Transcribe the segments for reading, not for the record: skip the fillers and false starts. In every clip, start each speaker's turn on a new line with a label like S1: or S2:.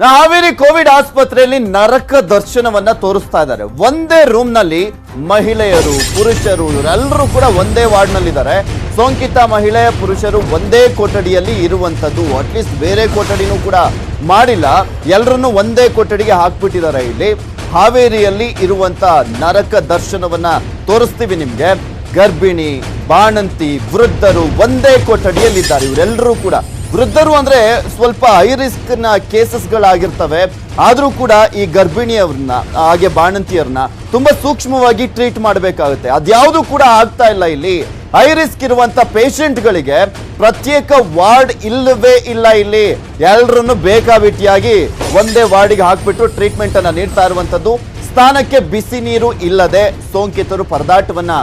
S1: Haveri Covid ಆಸ್ಪತ್ರೆಯಲ್ಲಿ ನರಕ ದರ್ಶನವನ್ನ ತೋರಿಸ್ತಾ ಇದ್ದಾರೆ. ಒಂದೇ ರೂಮ್ ನಲ್ಲಿ ಮಹಿಳೆಯರು ಪುರುಷರು ಇವರೆಲ್ಲರೂ ಕೂಡ ಒಂದೇ ವಾರ್ಡ್ ನಲ್ಲಿದ್ದಾರೆ. ಸೋಂಕಿತ ಮಹಿಳೆ ಪುರುಷರು ಒಂದೇ ಕೊಠಡಿಯಲ್ಲಿ ಇರುವಂತದ್ದು. ಅಟ್ಲೀಸ್ಟ್ ಬೇರೆ ಕೊಠಡಿನೂ ಕೂಡ ಮಾಡಿಲ್ಲ, ಎಲ್ಲರನ್ನು ಒಂದೇ ಕೊಠಡಿಗೆ ಹಾಕ್ಬಿಟ್ಟಿದ್ದಾರೆ. ಇಲ್ಲಿ ಹಾವೇರಿಯಲ್ಲಿ ಇರುವಂತ ನರಕ ದರ್ಶನವನ್ನ ತೋರಿಸ್ತೀವಿ ನಿಮ್ಗೆ. ಗರ್ಭಿಣಿ, ಬಾಣಂತಿ, ವೃದ್ಧರು ಒಂದೇ ಕೊಠಡಿಯಲ್ಲಿದ್ದಾರೆ. ಇವರೆಲ್ಲರೂ ಕೂಡ ವೃದ್ಧರು ಅಂದ್ರೆ ಸ್ವಲ್ಪ ಹೈ ರಿಸ್ಕ್ ನ ಕೇಸಸ್ಗಳಾಗಿರ್ತವೆ. ಆದ್ರೂ ಕೂಡ ಈ ಗರ್ಭಿಣಿಯವ್ರನ್ನ ಹಾಗೆ ಬಾಣಂತಿಯರನ್ನ ತುಂಬಾ ಸೂಕ್ಷ್ಮವಾಗಿ ಟ್ರೀಟ್ ಮಾಡಬೇಕಾಗುತ್ತೆ. ಅದ್ಯಾವುದು ಕೂಡ ಆಗ್ತಾ ಇಲ್ಲ. ಇಲ್ಲಿ ಹೈ ರಿಸ್ಕ್ ಇರುವಂತ ಪೇಷಂಟ್ಗಳಿಗೆ ಪ್ರತ್ಯೇಕ ವಾರ್ಡ್ ಇಲ್ಲವೇ ಇಲ್ಲ. ಇಲ್ಲಿ ಎಲ್ಲರನ್ನು ಬೇಕಾಬಿಟ್ಟಿಯಾಗಿ ಒಂದೇ ವಾರ್ಡಿಗೆ ಹಾಕ್ಬಿಟ್ಟು ಟ್ರೀಟ್ಮೆಂಟ್ ಅನ್ನ ನೀಡ್ತಾ ಇರುವಂತದ್ದು. ಸ್ಥಾನಕ್ಕೆ ಬಿಸಿ ನೀರು ಇಲ್ಲದೆ ಸೋಂಕಿತರು ಪರದಾಟವನ್ನ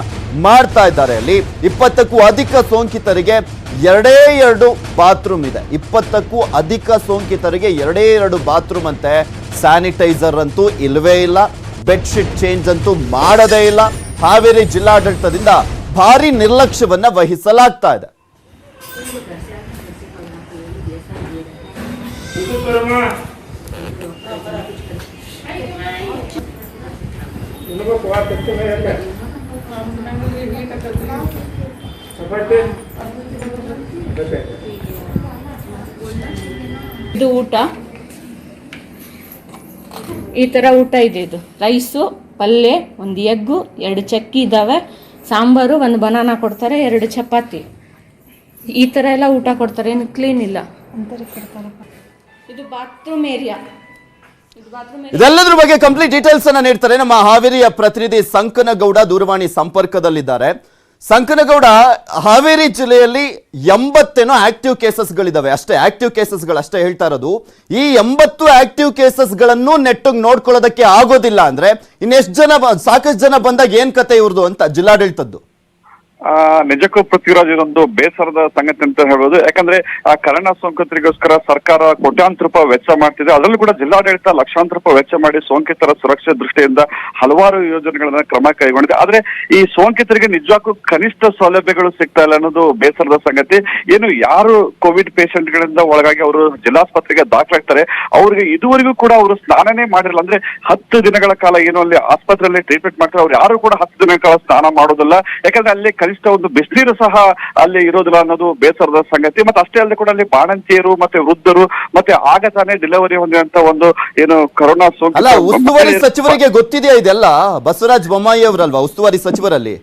S1: ಮಾಡ್ತಾ ಇದ್ದಾರೆ. ಅಲ್ಲಿ 20ಕ್ಕೂ ಅಧಿಕ ಸೋಂಕಿತರಿಗೆ ಎರಡೇ ಬಾತ್ರೂಮ್ ಇದೆ. 20ಕ್ಕೂ ಅಧಿಕ ಸೋಂಕಿತರಿಗೆ ಎರಡೇ ಬಾತ್ರೂಮ್ ಅಂತೆ. ಸ್ಯಾನಿಟೈಸರ್ ಅಂತೂ ಇಲ್ಲವೇ ಇಲ್ಲ. ಬೆಡ್ಶೀಟ್ ಚೇಂಜ್ ಅಂತೂ ಮಾಡದೇ ಇಲ್ಲ. ಹಾವೇರಿ ಜಿಲ್ಲಾಡಳಿತದಿಂದ ಭಾರಿ ನಿರ್ಲಕ್ಷ್ಯವನ್ನ ವಹಿಸಲಾಗ್ತಾ ಇದೆ.
S2: ಇದು ಊಟ ಈ ತರ ಊಟ ಇದೆ. ಇದು ರೈಸು, ಪಲ್ಯ, ಒಂದು ಎಗ್ಗು, 2 ಚಕ್ಕಿ ಇದಾವೆ, ಸಾಂಬಾರು, 1 ಬನಾನಾ ಕೊಡ್ತಾರೆ, 2 ಚಪಾತಿ. ಈ ತರ ಎಲ್ಲ ಊಟ ಕೊಡ್ತಾರೆ. ಏನು ಕ್ಲೀನ್ ಇಲ್ಲ. ಇದು ಬಾತ್ರೂಮ್ ಏರಿಯಾ.
S1: ಇದೆಲ್ಲದ್ರ ಬಗ್ಗೆ ಕಂಪ್ಲೀಟ್ ಡೀಟೇಲ್ಸ್ ಅನ್ನ ನೀಡ್ತಾರೆ ನಮ್ಮ ಹಾವೇರಿಯ ಪ್ರತಿನಿಧಿ ಸಂಕನಗೌಡ. ದೂರವಾಣಿ ಸಂಪರ್ಕದಲ್ಲಿದ್ದಾರೆ. ಸಂಕನಗೌಡ, ಹಾವೇರಿ ಜಿಲ್ಲೆಯಲ್ಲಿ 80 ಆಕ್ಟಿವ್ ಕೇಸಸ್ಗಳಿದಾವೆ. ಅಷ್ಟೇ ಆಕ್ಟಿವ್ ಕೇಸಸ್ಗಳಷ್ಟೇ ಹೇಳ್ತಾ ಇರೋದು. ಈ 80 ಆಕ್ಟಿವ್ ಕೇಸಸ್ಗಳನ್ನು ನೆಟ್ಟಿಗೆ ನೋಡ್ಕೊಳ್ಳೋದಕ್ಕೆ ಆಗೋದಿಲ್ಲ ಅಂದ್ರೆ ಇನ್ನೆಷ್ಟು ಜನ, ಸಾಕಷ್ಟು ಜನ ಬಂದಾಗ ಏನ್ ಕತೆ ಇವ್ರದು ಅಂತ ಜಿಲ್ಲಾಡಳಿತದ್ದು?
S3: ನಿಜಕ್ಕೂ ಪೃಥ್ವಿರಾಜ್, ಇದೊಂದು ಬೇಸರದ ಸಂಗತಿ ಅಂತ ಹೇಳ್ಬೋದು. ಯಾಕಂದ್ರೆ ಆ ಕರೋನಾ ಸೋಂಕಿತರಿಗೋಸ್ಕರ ಸರ್ಕಾರ ಕೋಟ್ಯಾಂತರ ರೂಪಾಯಿ ವೆಚ್ಚ ಮಾಡ್ತಿದೆ. ಅದರಲ್ಲೂ ಕೂಡ ಜಿಲ್ಲಾಡಳಿತ ಲಕ್ಷಾಂತರ ರೂಪಾಯಿ ವೆಚ್ಚ ಮಾಡಿ ಸೋಂಕಿತರ ಸುರಕ್ಷೆ ದೃಷ್ಟಿಯಿಂದ ಹಲವಾರು ಯೋಜನೆಗಳನ್ನ ಕ್ರಮ ಕೈಗೊಂಡಿದೆ. ಆದ್ರೆ ಈ ಸೋಂಕಿತರಿಗೆ ನಿಜಕ್ಕೂ ಕನಿಷ್ಠ ಸೌಲಭ್ಯಗಳು ಸಿಗ್ತಾ ಇಲ್ಲ ಅನ್ನೋದು ಬೇಸರದ ಸಂಗತಿ. ಏನು ಯಾರು ಕೋವಿಡ್ ಪೇಷಂಟ್ ಗಳಿಂದ ಒಳಗಾಗಿ ಅವರು ಜಿಲ್ಲಾಸ್ಪತ್ರೆಗೆ ದಾಖಲಾಗ್ತಾರೆ, ಅವ್ರಿಗೆ ಇದುವರೆಗೂ ಕೂಡ ಅವರು ಸ್ನಾನನೇ ಮಾಡಿರಲ್ಲ. ಅಂದ್ರೆ 10 ದಿನಗಳ ಕಾಲ ಏನು ಅಲ್ಲಿ ಆಸ್ಪತ್ರೆಯಲ್ಲಿ ಟ್ರೀಟ್ಮೆಂಟ್ ಮಾಡ್ತಾರೆ, ಅವ್ರು ಯಾರು ಕೂಡ 10 ದಿನಗಳ ಕಾಲ ಸ್ನಾನ ಮಾಡೋದಿಲ್ಲ. ಯಾಕಂದ್ರೆ ಅಲ್ಲಿ ಕನಿಷ್ಠ ಒಂದು ಬಿಸಿನೀರು ಸಹ ಅಲ್ಲಿ ಇರೋದಿಲ್ಲ ಅನ್ನೋದು ಬೇಸರದ ಸಂಗತಿ. ಮತ್ತೆ ಅಷ್ಟೇ ಅಲ್ಲದೆ ಕೂಡ ಅಲ್ಲಿ ಬಾಣಂತಿಯರು ಮತ್ತೆ ವೃದ್ಧರು ಮತ್ತೆ ಆಗ ತಾನೇ ಡೆಲಿವರಿ ಹೊಂದಿರುವಂತ ಒಂದು ಏನು ಕರೋನಾ ಸೋಂಕು.
S1: ಅಲ್ಲ, ಉಸ್ತುವಾರಿ ಸಚಿವರಿಗೆ ಗೊತ್ತಿದೆಯಾ ಇದೆಲ್ಲ? ಬಸವರಾಜ ಬೊಮ್ಮಾಯಿ ಅವರಲ್ವಾ ಉಸ್ತುವಾರಿ ಸಚಿವರಲ್ಲಿ?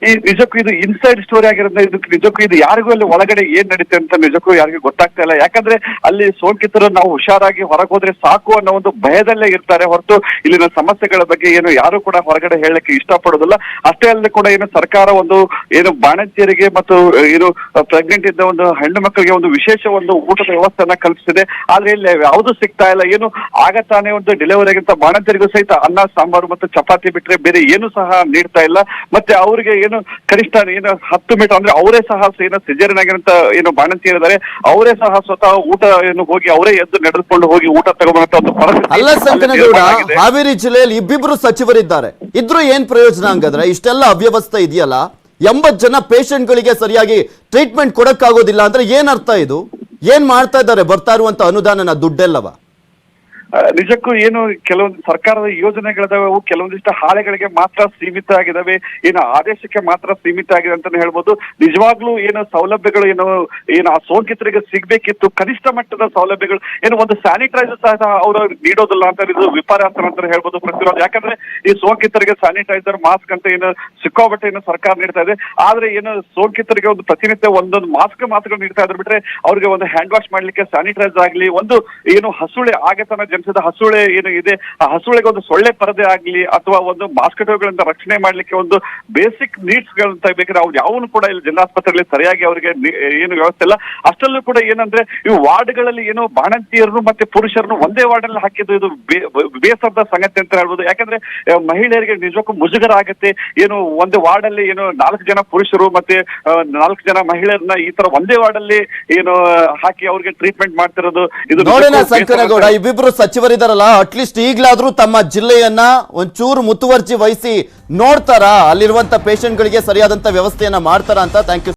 S3: ಈ ನಿಜಕ್ಕೂ ಇದು ಇನ್ಸೈಡ್ ಸ್ಟೋರಿ ಆಗಿರೋದ್ರಿಂದ ಇದಕ್ಕೆ ನಿಜಕ್ಕೂ ಇದು ಯಾರಿಗೂ ಅಲ್ಲಿ ಒಳಗಡೆ ಏನ್ ನಡೀತೆ ಅಂತ ನಿಜಕ್ಕೂ ಯಾರಿಗೂ ಗೊತ್ತಾಗ್ತಾ ಇಲ್ಲ. ಯಾಕಂದ್ರೆ ಅಲ್ಲಿ ಸೋಂಕಿತರು ನಾವು ಹುಷಾರಾಗಿ ಹೊರಗೆ ಹೋದ್ರೆ ಸಾಕು ಅನ್ನೋ ಒಂದು ಭಯದಲ್ಲೇ ಇರ್ತಾರೆ ಹೊರತು ಇಲ್ಲಿನ ಸಮಸ್ಯೆಗಳ ಬಗ್ಗೆ ಏನು ಯಾರು ಕೂಡ ಹೊರಗಡೆ ಹೇಳಕ್ಕೆ ಇಷ್ಟಪಡೋದಿಲ್ಲ. ಅಷ್ಟೇ ಅಲ್ಲದೆ ಕೂಡ ಏನು ಸರ್ಕಾರ ಒಂದು ಏನು ಬಾಣಂತಿಯರಿಗೆ ಮತ್ತು ಏನು ಪ್ರೆಗ್ನೆಂಟ್ ಇದ್ದ ಒಂದು ಹೆಣ್ಣು ಮಕ್ಕಳಿಗೆ ಒಂದು ವಿಶೇಷ ಒಂದು ಊಟದ ವ್ಯವಸ್ಥೆಯನ್ನ ಕಲ್ಪಿಸಿದೆ. ಆದ್ರೆ ಇಲ್ಲಿ ಯಾವುದು ಸಿಗ್ತಾ ಇಲ್ಲ. ಏನು ಆಗ ತಾನೇ ಒಂದು ಡೆಲಿವರಿ ಆಗಿಂತ ಬಾಣಂತಿಯರಿಗೂ ಸಹಿತ ಅನ್ನ, ಸಾಂಬಾರು ಮತ್ತು ಚಪಾತಿ ಬಿಟ್ರೆ ಬೇರೆ ಏನು ಸಹ ನೀಡ್ತಾ ಇಲ್ಲ. ಮತ್ತೆ ಅವರಿಗೆ ಏನು ಕನಿಷ್ಠ ಏನು 10 ಮೀಟರ್ ಅಂದ್ರೆ ಅವರೇ ಸಹ ಏನು ಸಿಜೇರಿಯನ್ ಆಗಿರಂತ ಏನು ಬಾಣಂತಿಯರಿದ್ದಾರೆ, ಅವರೇ ಸಹ ಸ್ವತಃ ಊಟ ಏನು ಹೋಗಿ ಅವರೇ ಎದ್ದು ನಡೆದುಕೊಂಡು ಹೋಗಿ ಊಟ ತಗೊಂಬಂತ ಒಂದು ಪರಿಸ್ಥಿತಿ.
S1: ಅಲ್ಲ ಸಂಕನಗೌಡ, ಹಾವೇರಿ ಜಿಲ್ಲೆಯಲ್ಲಿ 2 ಸಚಿವರಿದ್ದಾರೆ. ಇದ್ರೂ ಏನ್ ಪ್ರಯೋಜನ ಹಂಗಾದ್ರೆ? ಇಷ್ಟೆಲ್ಲ ಅವ್ಯವಸ್ಥೆ ಇದೆಯಲ್ಲ, 80 ಜನ ಪೇಷಂಟ್ ಗಳಿಗೆ ಸರಿಯಾಗಿ ಟ್ರೀಟ್ಮೆಂಟ್ ಕೊಡಕ್ಕಾಗೋದಿಲ್ಲ ಅಂದ್ರೆ ಏನ್ ಅರ್ಥ? ಇದು ಏನ್ ಮಾಡ್ತಾ ಇದ್ದಾರೆ? ಬರ್ತಾ ಇರುವಂತ ಅನುದಾನನ ದುಡ್ಡೆಲ್ಲವ?
S3: ನಿಜಕ್ಕೂ ಏನು ಕೆಲವೊಂದು ಸರ್ಕಾರದ ಯೋಜನೆಗಳಿದಾವೆ, ಅವು ಕೆಲವೊಂದಿಷ್ಟು ಹಾಳೆಗಳಿಗೆ ಮಾತ್ರ ಸೀಮಿತ ಆಗಿದಾವೆ, ಏನು ಆದೇಶಕ್ಕೆ ಮಾತ್ರ ಸೀಮಿತ ಆಗಿದೆ ಅಂತಾನೆ ಹೇಳ್ಬೋದು. ನಿಜವಾಗ್ಲೂ ಏನು ಸೌಲಭ್ಯಗಳು ಏನು ಆ ಸೋಂಕಿತರಿಗೆ ಸಿಗ್ಬೇಕಿತ್ತು, ಕನಿಷ್ಠ ಮಟ್ಟದ ಸೌಲಭ್ಯಗಳು, ಏನು ಒಂದು ಸ್ಯಾನಿಟೈಸರ್ ಸಹ ಅವರು ನೀಡೋದಿಲ್ಲ ಅಂತ ಇದು ವಿಪರ್ಯಾಸ ಅಂತ ಹೇಳ್ಬೋದು ಪೃಥ್ವಿರಾಜ್. ಯಾಕಂದ್ರೆ ಈ ಸೋಂಕಿತರಿಗೆ ಸ್ಯಾನಿಟೈಸರ್, ಮಾಸ್ಕ್ ಅಂತ ಏನು ಸಿಕ್ಕಾಪಟ್ಟೆ ಏನು ಸರ್ಕಾರ ನೀಡ್ತಾ ಇದೆ. ಆದ್ರೆ ಏನು ಸೋಂಕಿತರಿಗೆ ಒಂದು ಪ್ರತಿನಿತ್ಯ ಒಂದೊಂದು ಮಾಸ್ಕ್ಗಳು ನೀಡ್ತಾ ಇದ್ರು ಬಿಟ್ರೆ ಅವ್ರಿಗೆ ಒಂದು ಹ್ಯಾಂಡ್ ವಾಶ್ ಮಾಡ್ಲಿಕ್ಕೆ ಸ್ಯಾನಿಟೈಸರ್ ಆಗ್ಲಿ, ಒಂದು ಏನು ಹಸುಳೆ ಆಗತನ ಜನಿಸಿದ ಹಸುಳೆ ಏನು ಇದೆ ಆ ಹಸುಳೆಗೆ ಒಂದು ಸೊಳ್ಳೆ ಪರದೆ ಆಗ್ಲಿ ಅಥವಾ ಒಂದು ಮಾಸ್ಕಿಟೋಗಳಿಂದ ರಕ್ಷಣೆ ಮಾಡ್ಲಿಕ್ಕೆ ಒಂದು ಬೇಸಿಕ್ ನೀಡ್ಸ್ ಗಳಂತ ಬೇಕಾದ್ರೆ ಅವ್ರು ಯಾವನು ಕೂಡ ಇಲ್ಲಿ ಜಿಲ್ಲಾಸ್ಪತ್ರೆಯಲ್ಲಿ ಸರಿಯಾಗಿ ಅವರಿಗೆ ಏನು ವ್ಯವಸ್ಥೆ ಇಲ್ಲ. ಅಷ್ಟಲ್ಲೂ ಕೂಡ ಏನಂದ್ರೆ ಇವು ವಾರ್ಡ್ಗಳಲ್ಲಿ ಏನು ಬಾಣಂತಿಯರನ್ನು ಮತ್ತೆ ಪುರುಷರನ್ನು ಒಂದೇ ವಾರ್ಡ್ ಅಲ್ಲಿ ಹಾಕಿದ್ದು ಇದು ಬೇಸರದ ಸಂಗತಿ ಅಂತ ಹೇಳ್ಬೋದು. ಯಾಕಂದ್ರೆ ಮಹಿಳೆಯರಿಗೆ ನಿಜಕ್ಕೂ ಮುಜುಗರ ಆಗುತ್ತೆ. ಏನು ಒಂದು ವಾರ್ಡ್ ಅಲ್ಲಿ ಏನು 4 ಜನ ಪುರುಷರು ಮತ್ತೆ 4 ಜನ ಮಹಿಳೆಯರನ್ನ ಈ ತರ ಒಂದೇ ವಾರ್ಡ್ ಅಲ್ಲಿ ಏನು ಹಾಕಿ ಅವ್ರಿಗೆ ಟ್ರೀಟ್ಮೆಂಟ್ ಮಾಡ್ತಿರೋದು ಇದು
S1: ನೋಡೋಣ. ಸಂಕನಗೌಡ, 2 ಸಚಿವರಿದಾರಲ್ಲ, ಅಟ್ಲೀಸ್ಟ್ ಈಗಲಾದ್ರೂ ತಮ್ಮ ಜಿಲ್ಲೆಯನ್ನ ಒಂಚೂರು ಮುತುವರ್ಜಿ ವಹಿಸಿ ನೋಡ್ತಾರಾ? ಅಲ್ಲಿರುವಂತ ಪೇಷಂಟ್ ಗಳಿಗೆ ಸರಿಯಾದಂತ ವ್ಯವಸ್ಥೆಯನ್ನ ಮಾಡ್ತಾರಾ ಅಂತ. Thank you.